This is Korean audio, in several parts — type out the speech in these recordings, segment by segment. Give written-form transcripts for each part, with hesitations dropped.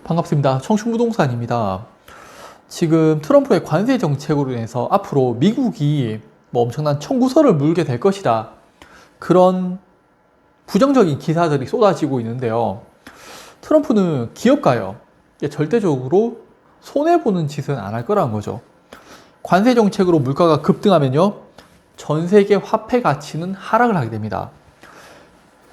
반갑습니다. 청춘부동산입니다. 지금 트럼프의 관세 정책으로 인해서 앞으로 미국이 엄청난 청구서를 물게 될 것이다. 그런 부정적인 기사들이 쏟아지고 있는데요. 트럼프는 기업가요. 절대적으로 손해보는 짓은 안 할 거라는 거죠. 관세 정책으로 물가가 급등하면요. 전 세계 화폐 가치는 하락을 하게 됩니다.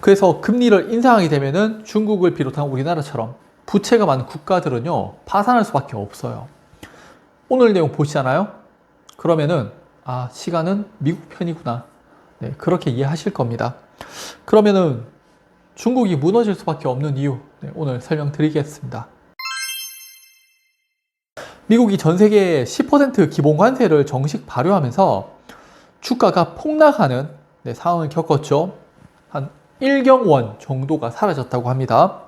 그래서 금리를 인상하게 되면은 중국을 비롯한 우리나라처럼 부채가 많은 국가들은요, 파산할 수밖에 없어요. 오늘 내용 보시잖아요? 그러면은, 시간은 미국 편이구나. 네, 그렇게 이해하실 겁니다. 그러면은 중국이 무너질 수밖에 없는 이유, 오늘 설명드리겠습니다. 미국이 전 세계에 10% 기본 관세를 정식 발효하면서 주가가 폭락하는 상황을 겪었죠. 한 1경원 정도가 사라졌다고 합니다.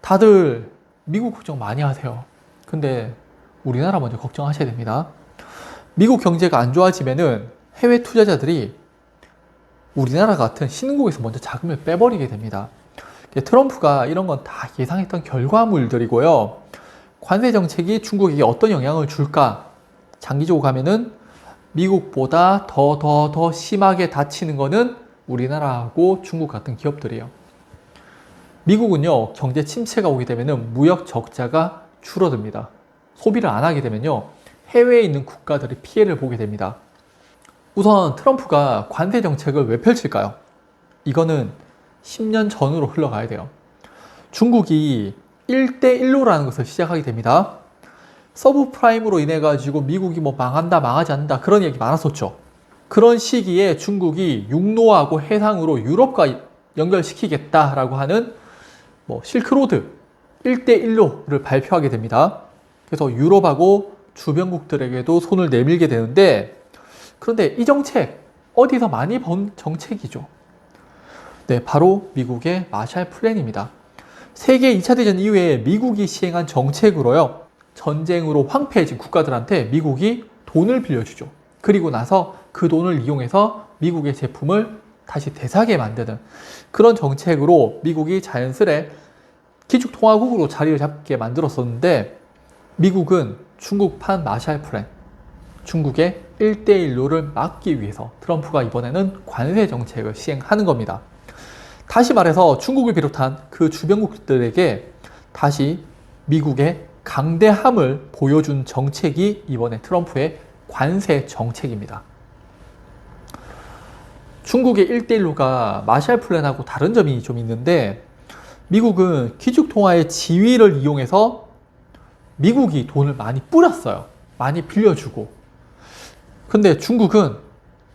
다들 미국 걱정 많이 하세요. 근데 우리나라 먼저 걱정하셔야 됩니다. 미국 경제가 안 좋아지면은 해외 투자자들이 우리나라 같은 신흥국에서 먼저 자금을 빼버리게 됩니다. 트럼프가 이런 건 다 예상했던 결과물들이고요. 관세 정책이 중국에게 어떤 영향을 줄까? 장기적으로 가면은 미국보다 더 심하게 다치는 거는 우리나라하고 중국 같은 기업들이에요. 미국은요, 경제 침체가 오게 되면은 무역 적자가 줄어듭니다. 소비를 안 하게 되면요, 해외에 있는 국가들이 피해를 보게 됩니다. 우선 트럼프가 관세 정책을 왜 펼칠까요? 이거는 10년 전으로 흘러가야 돼요. 중국이 1대1로라는 것을 시작하게 됩니다. 서브프라임으로 인해 가지고 미국이 망한다, 망하지 않는다 그런 얘기 많았었죠. 그런 시기에 중국이 육로하고 해상으로 유럽과 연결시키겠다라고 하는 실크로드 1대1로를 발표하게 됩니다. 그래서 유럽하고 주변국들에게도 손을 내밀게 되는데, 그런데 이 정책 어디서 많이 본 정책이죠. 네, 바로 미국의 마샬 플랜입니다. 세계 2차 대전 이후에 미국이 시행한 정책으로요, 전쟁으로 황폐해진 국가들한테 미국이 돈을 빌려주죠. 그리고 나서 그 돈을 이용해서 미국의 제품을 다시 되사게 만드는 그런 정책으로 미국이 자연스레 기축통화국으로 자리를 잡게 만들었었는데, 미국은 중국판 마샬 플랜, 중국의 1대1로를 막기 위해서 트럼프가 이번에는 관세 정책을 시행하는 겁니다. 다시 말해서 중국을 비롯한 그 주변국들에게 다시 미국의 강대함을 보여준 정책이 이번에 트럼프의 관세 정책입니다. 중국의 1대1로가 마샬 플랜하고 다른 점이 좀 있는데, 미국은 기축통화의 지위를 이용해서 미국이 돈을 많이 뿌렸어요. 많이 빌려주고. 근데 중국은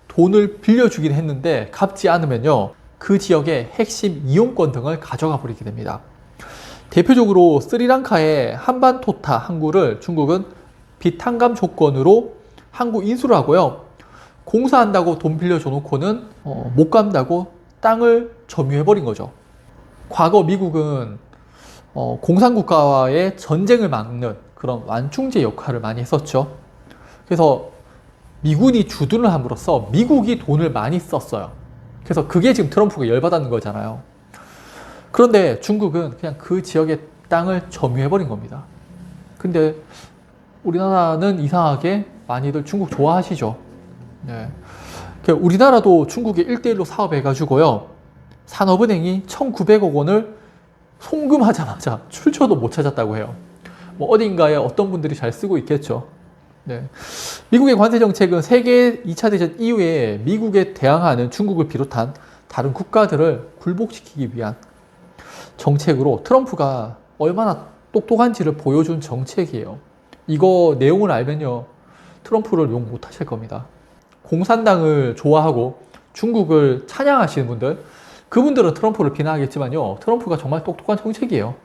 돈을 빌려주긴 했는데 갚지 않으면요, 그 지역의 핵심 이용권 등을 가져가 버리게 됩니다. 대표적으로 스리랑카의 한반토타 항구를 중국은 비탄감 조건으로 항구 인수를 하고요, 공사한다고 돈 빌려줘 놓고는 못 간다고 땅을 점유해버린 거죠. 과거 미국은 공산국가와의 전쟁을 막는 그런 완충제 역할을 많이 했었죠. 그래서 미군이 주둔을 함으로써 미국이 돈을 많이 썼어요. 그래서 그게 지금 트럼프가 열받았는 거잖아요. 그런데 중국은 그냥 그 지역의 땅을 점유해버린 겁니다. 근데 우리나라는 이상하게 많이들 중국 좋아하시죠. 네. 우리나라도 중국의 1대1로 사업해가지고요, 산업은행이 1,900억 원을 송금하자마자 출처도 못 찾았다고 해요. 어딘가에 어떤 분들이 잘 쓰고 있겠죠. 네. 미국의 관세 정책은 세계 2차 대전 이후에 미국에 대항하는 중국을 비롯한 다른 국가들을 굴복시키기 위한 정책으로 트럼프가 얼마나 똑똑한지를 보여준 정책이에요. 이거 내용을 알면요, 트럼프를 욕 못하실 겁니다. 공산당을 좋아하고 중국을 찬양하시는 분들, 그분들은 트럼프를 비난하겠지만요, 트럼프가 정말 똑똑한 정책이에요.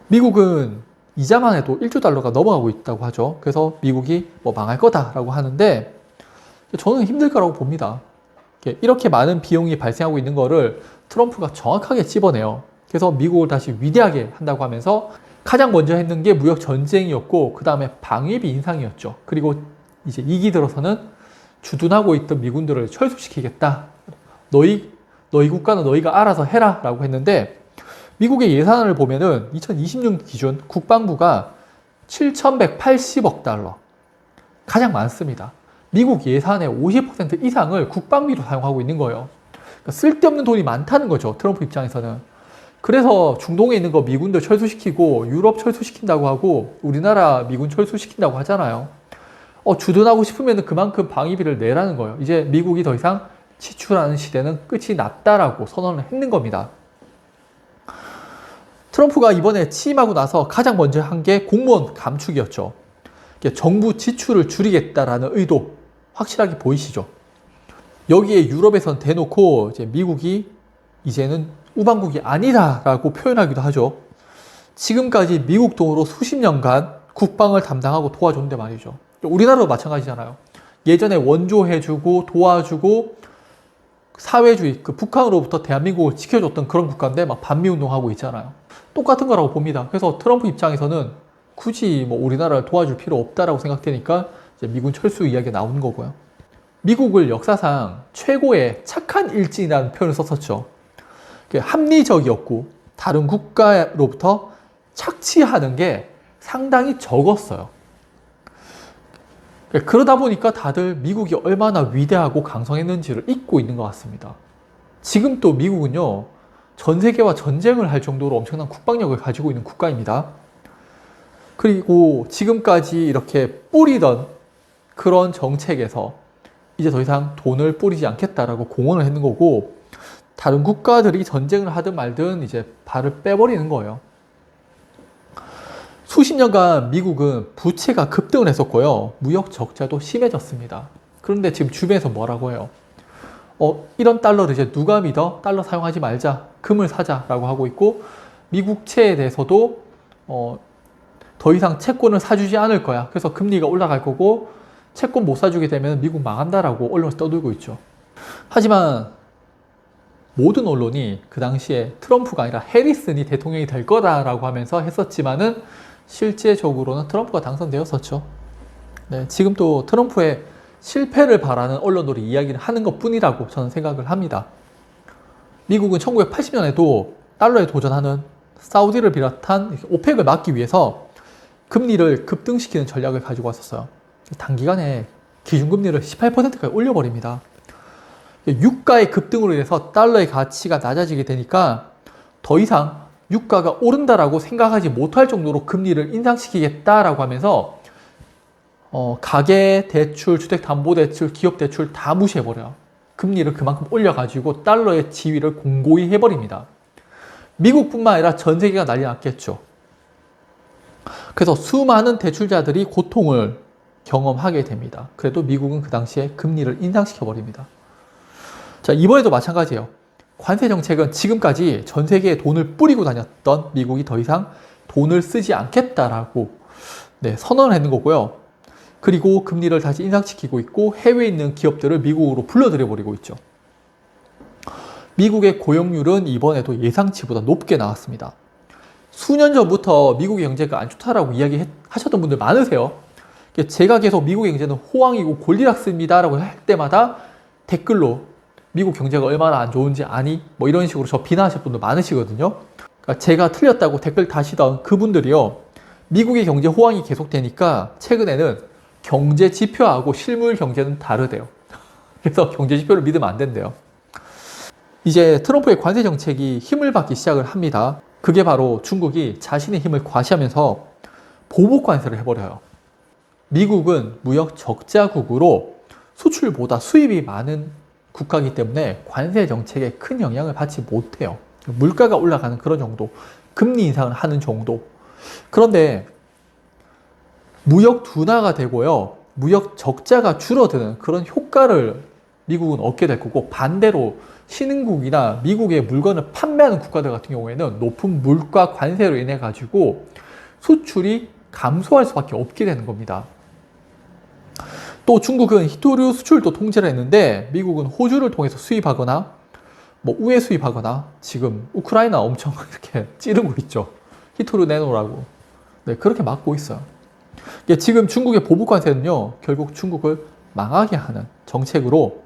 미국은 이자만 해도 1조 달러가 넘어가고 있다고 하죠. 그래서 미국이 망할 거다라고 하는데, 저는 힘들 거라고 봅니다. 이렇게 많은 비용이 발생하고 있는 거를 트럼프가 정확하게 찝어내요. 그래서 미국을 다시 위대하게 한다고 하면서 가장 먼저 했는 게 무역 전쟁이었고, 그 다음에 방위비 인상이었죠. 그리고 이제 2기 들어서는 주둔하고 있던 미군들을 철수시키겠다. 너희 국가는 너희가 알아서 해라 라고 했는데, 미국의 예산을 보면은 2026년 기준 국방부가 7,180억 달러. 가장 많습니다. 미국 예산의 50% 이상을 국방비로 사용하고 있는 거예요. 그러니까 쓸데없는 돈이 많다는 거죠. 트럼프 입장에서는. 그래서 중동에 있는 거 미군들 철수시키고 유럽 철수시킨다고 하고 우리나라 미군 철수시킨다고 하잖아요. 주둔하고 싶으면 그만큼 방위비를 내라는 거예요. 이제 미국이 더 이상 지출하는 시대는 끝이 났다라고 선언을 했는 겁니다. 트럼프가 이번에 취임하고 나서 가장 먼저 한 게 공무원 감축이었죠. 정부 지출을 줄이겠다라는 의도 확실하게 보이시죠? 여기에 유럽에선 대놓고 이제 미국이 이제는 우방국이 아니다라고 표현하기도 하죠. 지금까지 미국 돈으로 수십 년간 국방을 담당하고 도와줬는데 말이죠. 우리나라도 마찬가지잖아요. 예전에 원조해주고 도와주고 사회주의, 북한으로부터 대한민국을 지켜줬던 그런 국가인데 막 반미운동하고 있잖아요. 똑같은 거라고 봅니다. 그래서 트럼프 입장에서는 굳이 뭐 우리나라를 도와줄 필요 없다라고 생각되니까 이제 미군 철수 이야기가 나오는 거고요. 미국을 역사상 최고의 착한 일진이라는 표현을 썼었죠. 합리적이었고 다른 국가로부터 착취하는 게 상당히 적었어요. 그러다 보니까 다들 미국이 얼마나 위대하고 강성했는지를 잊고 있는 것 같습니다. 지금 또 미국은요, 전 세계와 전쟁을 할 정도로 엄청난 국방력을 가지고 있는 국가입니다. 그리고 지금까지 이렇게 뿌리던 그런 정책에서 이제 더 이상 돈을 뿌리지 않겠다라고 공언을 했는 거고, 다른 국가들이 전쟁을 하든 말든 이제 발을 빼버리는 거예요. 수십 년간 미국은 부채가 급등을 했었고요. 무역 적자도 심해졌습니다. 그런데 지금 주변에서 뭐라고 해요? 이런 달러를 이제 누가 믿어? 달러 사용하지 말자. 금을 사자라고 하고 있고, 미국채에 대해서도 더 이상 채권을 사주지 않을 거야. 그래서 금리가 올라갈 거고, 채권 못 사주게 되면 미국 망한다라고 언론에서 떠들고 있죠. 하지만 모든 언론이 그 당시에 트럼프가 아니라 해리슨이 대통령이 될 거다라고 하면서 했었지만은 실제적으로는 트럼프가 당선되었었죠. 네, 지금 또 트럼프의 실패를 바라는 언론들이 이야기를 하는 것 뿐이라고 저는 생각을 합니다. 미국은 1980년에도 달러에 도전하는 사우디를 비롯한 오펙을 막기 위해서 금리를 급등시키는 전략을 가지고 왔었어요. 단기간에 기준금리를 18%까지 올려버립니다. 유가의 급등으로 인해서 달러의 가치가 낮아지게 되니까 더 이상 유가가 오른다라고 생각하지 못할 정도로 금리를 인상시키겠다라고 하면서 가계 대출, 주택담보대출, 기업대출 다 무시해버려요. 금리를 그만큼 올려가지고 달러의 지위를 공고히 해버립니다. 미국뿐만 아니라 전 세계가 난리 났겠죠. 그래서 수많은 대출자들이 고통을 경험하게 됩니다. 그래도 미국은 그 당시에 금리를 인상시켜버립니다. 자, 이번에도 마찬가지예요. 관세 정책은 지금까지 전 세계에 돈을 뿌리고 다녔던 미국이 더 이상 돈을 쓰지 않겠다라고 선언을 했는 거고요. 그리고 금리를 다시 인상시키고 있고 해외에 있는 기업들을 미국으로 불러들여 버리고 있죠. 미국의 고용률은 이번에도 예상치보다 높게 나왔습니다. 수년 전부터 미국의 경제가 안 좋다라고 이야기하셨던 분들 많으세요. 제가 계속 미국의 경제는 호황이고 골디락스입니다라고 할 때마다 댓글로 미국 경제가 얼마나 안 좋은지 아니? 뭐 이런 식으로 저 비난하실 분들 많으시거든요. 그러니까 제가 틀렸다고 댓글 다시던 그분들이요. 미국의 경제 호황이 계속되니까 최근에는 경제 지표하고 실물 경제는 다르대요. 그래서 경제 지표를 믿으면 안 된대요. 이제 트럼프의 관세 정책이 힘을 받기 시작을 합니다. 그게 바로 중국이 자신의 힘을 과시하면서 보복 관세를 해버려요. 미국은 무역 적자국으로 수출보다 수입이 많은 국가이기 때문에 관세 정책에 큰 영향을 받지 못해요. 물가가 올라가는 그런 정도, 금리 인상을 하는 정도. 그런데 무역 둔화가 되고요, 무역 적자가 줄어드는 그런 효과를 미국은 얻게 될 거고, 반대로 신흥국이나 미국의 물건을 판매하는 국가들 같은 경우에는 높은 물가 관세로 인해 가지고 수출이 감소할 수밖에 없게 되는 겁니다. 또 중국은 히토류 수출도 통제를 했는데 미국은 호주를 통해서 수입하거나 뭐 우회 수입하거나 지금 우크라이나 엄청 이렇게 찌르고 있죠. 히토류 내놓으라고. 네, 그렇게 막고 있어요. 지금 중국의 보복 관세는요, 결국 중국을 망하게 하는 정책으로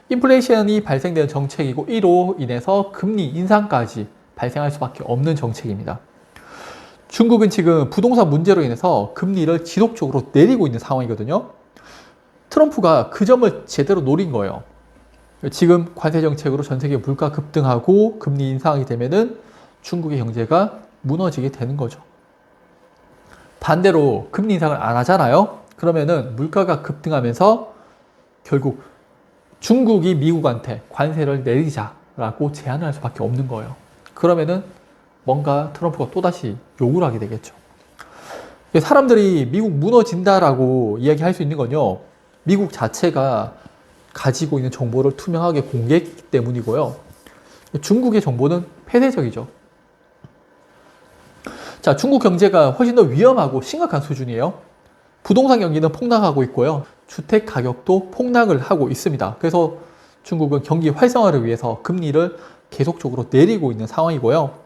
인플레이션이 발생되는 정책이고 이로 인해서 금리 인상까지 발생할 수밖에 없는 정책입니다. 중국은 지금 부동산 문제로 인해서 금리를 지속적으로 내리고 있는 상황이거든요. 트럼프가 그 점을 제대로 노린 거예요. 지금 관세 정책으로 전 세계 물가 급등하고 금리 인상이 되면은 중국의 경제가 무너지게 되는 거죠. 반대로 금리 인상을 안 하잖아요. 그러면은 물가가 급등하면서 결국 중국이 미국한테 관세를 내리자라고 제안을 할 수밖에 없는 거예요. 그러면은 뭔가 트럼프가 또다시 요구를 하게 되겠죠. 사람들이 미국 무너진다라고 이야기할 수 있는 건요. 미국 자체가 가지고 있는 정보를 투명하게 공개했기 때문이고요. 중국의 정보는 폐쇄적이죠. 자, 중국 경제가 훨씬 더 위험하고 심각한 수준이에요. 부동산 경기는 폭락하고 있고요. 주택 가격도 폭락을 하고 있습니다. 그래서 중국은 경기 활성화를 위해서 금리를 계속적으로 내리고 있는 상황이고요.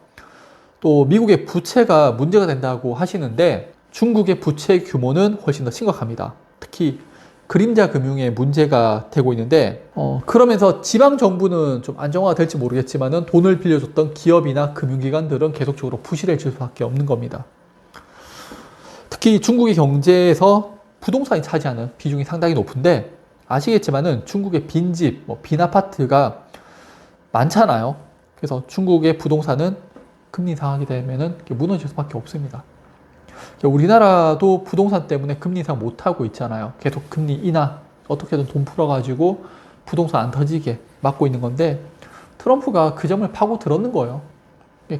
또 미국의 부채가 문제가 된다고 하시는데 중국의 부채 규모는 훨씬 더 심각합니다. 특히 그림자 금융에 문제가 되고 있는데 그러면서 지방 정부는 좀 안정화가 될지 모르겠지만은 돈을 빌려줬던 기업이나 금융기관들은 계속적으로 부실해질 수밖에 없는 겁니다. 특히 중국의 경제에서 부동산이 차지하는 비중이 상당히 높은데 아시겠지만은 중국의 빈집, 빈 아파트가 많잖아요. 그래서 중국의 부동산은 금리 인상하게 되면은 무너질 수밖에 없습니다. 우리나라도 부동산 때문에 금리 인상 못하고 있잖아요. 계속 금리 인하, 어떻게든 돈 풀어가지고 부동산 안 터지게 막고 있는 건데 트럼프가 그 점을 파고 들었는 거예요.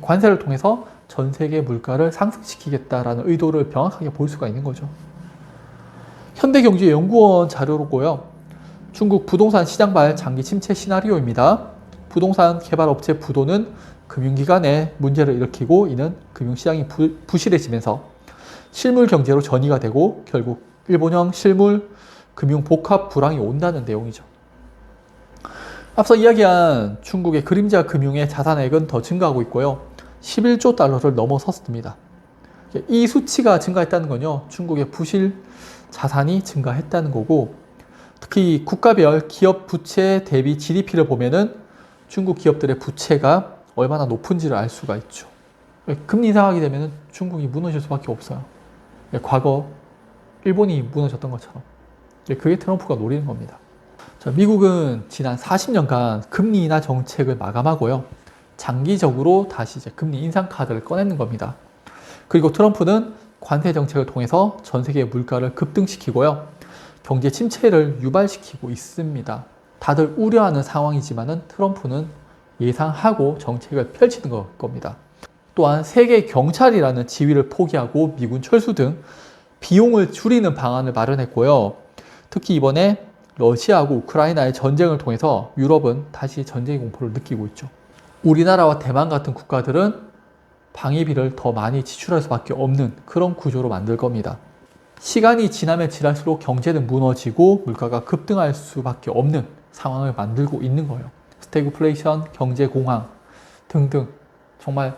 관세를 통해서 전 세계 물가를 상승시키겠다라는 의도를 명확하게 볼 수가 있는 거죠. 현대경제연구원 자료로고요. 중국 부동산 시장발 장기 침체 시나리오입니다. 부동산 개발업체 부도는 금융기관에 문제를 일으키고 이는 금융시장이 부실해지면서 실물 경제로 전이가 되고 결국 일본형 실물 금융 복합 불황이 온다는 내용이죠. 앞서 이야기한 중국의 그림자 금융의 자산액은 더 증가하고 있고요. 11조 달러를 넘어섰습니다. 이 수치가 증가했다는 건요. 중국의 부실 자산이 증가했다는 거고 특히 국가별 기업 부채 대비 GDP를 보면은 중국 기업들의 부채가 얼마나 높은지를 알 수가 있죠. 금리 인상하게 되면 중국이 무너질 수밖에 없어요. 과거 일본이 무너졌던 것처럼. 그게 트럼프가 노리는 겁니다. 자, 미국은 지난 40년간 금리 인하 정책을 마감하고요. 장기적으로 다시 이제 금리 인상 카드를 꺼내는 겁니다. 그리고 트럼프는 관세 정책을 통해서 전 세계 물가를 급등시키고요. 경제 침체를 유발시키고 있습니다. 다들 우려하는 상황이지만은 트럼프는 예상하고 정책을 펼치는 겁니다. 또한 세계 경찰이라는 지위를 포기하고 미군 철수 등 비용을 줄이는 방안을 마련했고요. 특히 이번에 러시아하고 우크라이나의 전쟁을 통해서 유럽은 다시 전쟁의 공포를 느끼고 있죠. 우리나라와 대만 같은 국가들은 방위비를 더 많이 지출할 수밖에 없는 그런 구조로 만들 겁니다. 시간이 지나면 지날수록 경제는 무너지고 물가가 급등할 수밖에 없는 상황을 만들고 있는 거예요. 스태그플레이션, 경제공황 등등 정말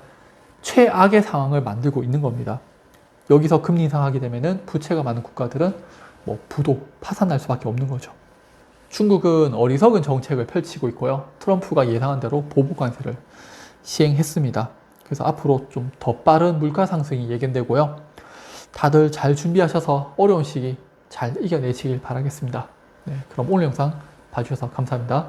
최악의 상황을 만들고 있는 겁니다. 여기서 금리 인상하게 되면은 부채가 많은 국가들은 부도, 파산날 수밖에 없는 거죠. 중국은 어리석은 정책을 펼치고 있고요. 트럼프가 예상한 대로 보복 관세를 시행했습니다. 그래서 앞으로 좀 더 빠른 물가 상승이 예견되고요. 다들 잘 준비하셔서 어려운 시기 잘 이겨내시길 바라겠습니다. 네, 그럼 오늘 영상 봐주셔서 감사합니다.